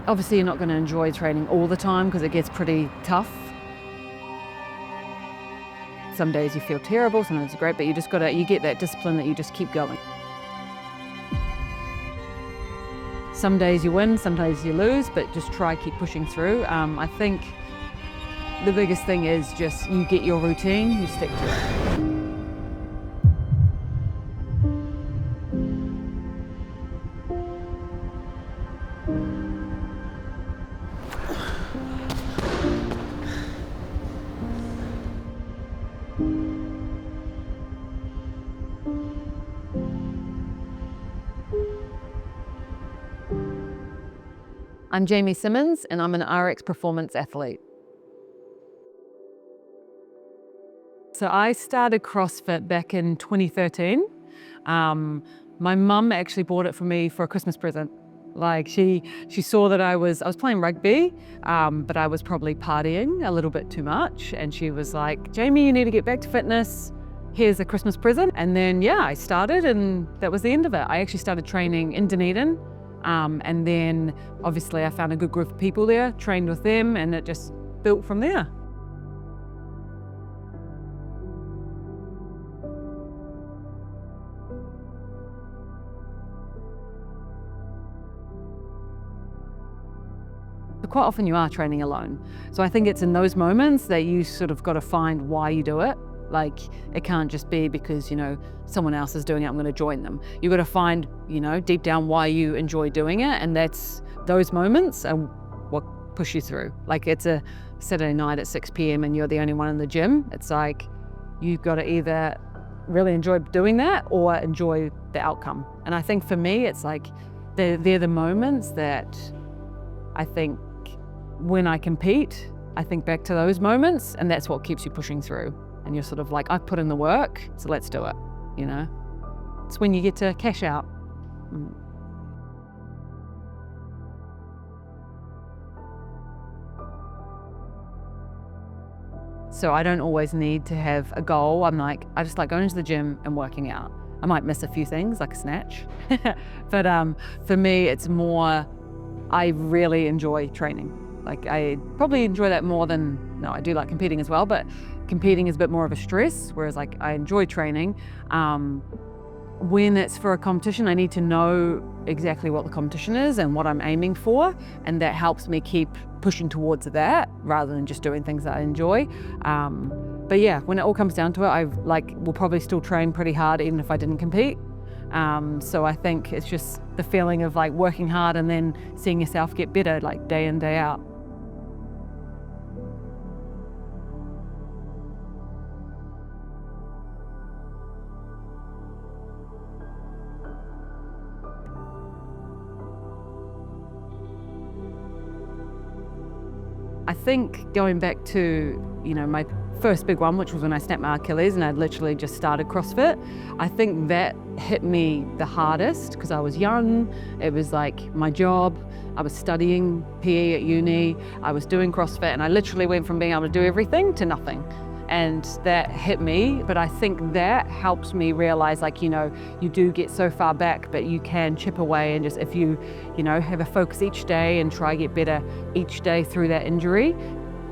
Obviously, you're not going to enjoy training all the time because it gets pretty tough. Some days you feel terrible, sometimes it's great, but you get that discipline that you just keep going. Some days you win, some days you lose, but just keep pushing through. I think the biggest thing is just you get your routine, you stick to it. I'm Jamie Simmonds, and I'm an RX performance athlete. So I started CrossFit back in 2013. My mum actually bought it for me for a Christmas present. Like she saw that I was playing rugby, but I was probably partying a little bit too much. And she was like, Jamie, you need to get back to fitness. Here's a Christmas present. And then, yeah, I started, and that was the end of it. I actually started training in Dunedin. And then obviously I found a good group of people there, trained with them, and it just built from there. But quite often you are training alone. So I think it's in those moments that you sort of got to find why you do it. Like, it can't just be because, someone else is doing it, I'm going to join them. You've got to find, deep down why you enjoy doing it. And those moments are what push you through. Like, it's a Saturday night at 6 p.m. and you're the only one in the gym. It's like, you've got to either really enjoy doing that or enjoy the outcome. And I think for me, it's like, they're the moments that I think when I compete, I think back to those moments, and that's what keeps you pushing through. And you're sort of like, I've put in the work, so let's do it, It's when you get to cash out. So I don't always need to have a goal. I just like going to the gym and working out. I might miss a few things, like a snatch. But for me, it's more, I really enjoy training. Like, I probably enjoy that more than, I do like competing as well, but competing is a bit more of a stress, whereas like I enjoy training. When it's for a competition, I need to know exactly what the competition is and what I'm aiming for, and that helps me keep pushing towards that rather than just doing things that I enjoy. But yeah, when it all comes down to it, I will probably still train pretty hard even if I didn't compete. So I think it's just the feeling of like working hard and then seeing yourself get better, like day in, day out. I think going back to, my first big one, which was when I snapped my Achilles and I'd literally just started CrossFit, I think that hit me the hardest because I was young. It was like my job. I was studying PE at uni. I was doing CrossFit, and I literally went from being able to do everything to nothing. And that hit me, but I think that helps me realize, you do get so far back, but you can chip away, and just if you, have a focus each day and try to get better each day through that injury,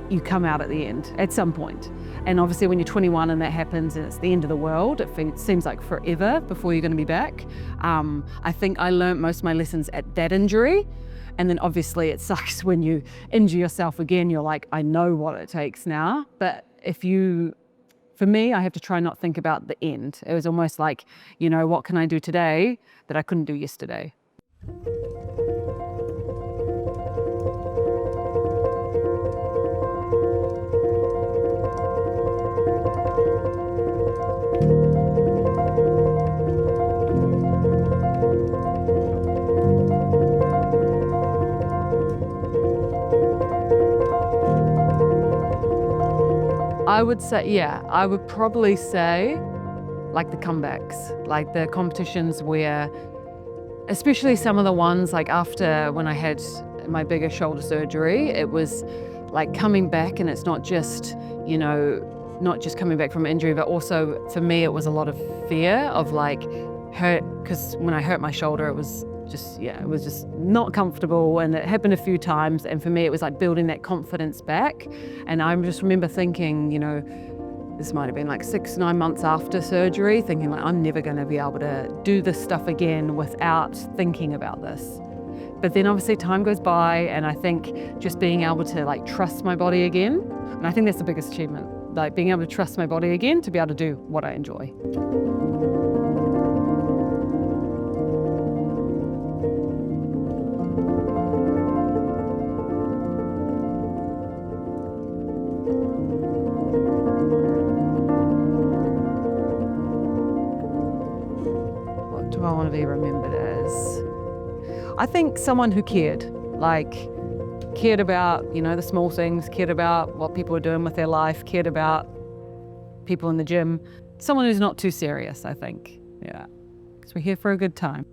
you come out at the end at some point. And obviously when you're 21 and that happens and it's the end of the world, it seems like forever before you're going to be back. I think I learned most of my lessons at that injury. And then obviously it sucks when you injure yourself again. You're like, I know what it takes now. But for me, I have to try not think about the end. It was almost like, what can I do today that I couldn't do yesterday? I would probably say like the comebacks, like the competitions where, especially some of the ones like after when I had my bigger shoulder surgery, it was like coming back, and it's not just coming back from injury, but also for me it was a lot of fear of like hurt, because when I hurt my shoulder it was it was just not comfortable, and it happened a few times. And for me, it was like building that confidence back. And I just remember thinking, this might have been like 6-9 months after surgery, thinking like, I'm never going to be able to do this stuff again without thinking about this. But then obviously time goes by, and I think just being able to like trust my body again, and I think that's the biggest achievement, like being able to trust my body again to be able to do what I enjoy. What do I want to be remembered as? I think someone who cared about, the small things, cared about what people were doing with their life, cared about people in the gym. Someone who's not too serious, I think. Yeah, because we're here for a good time.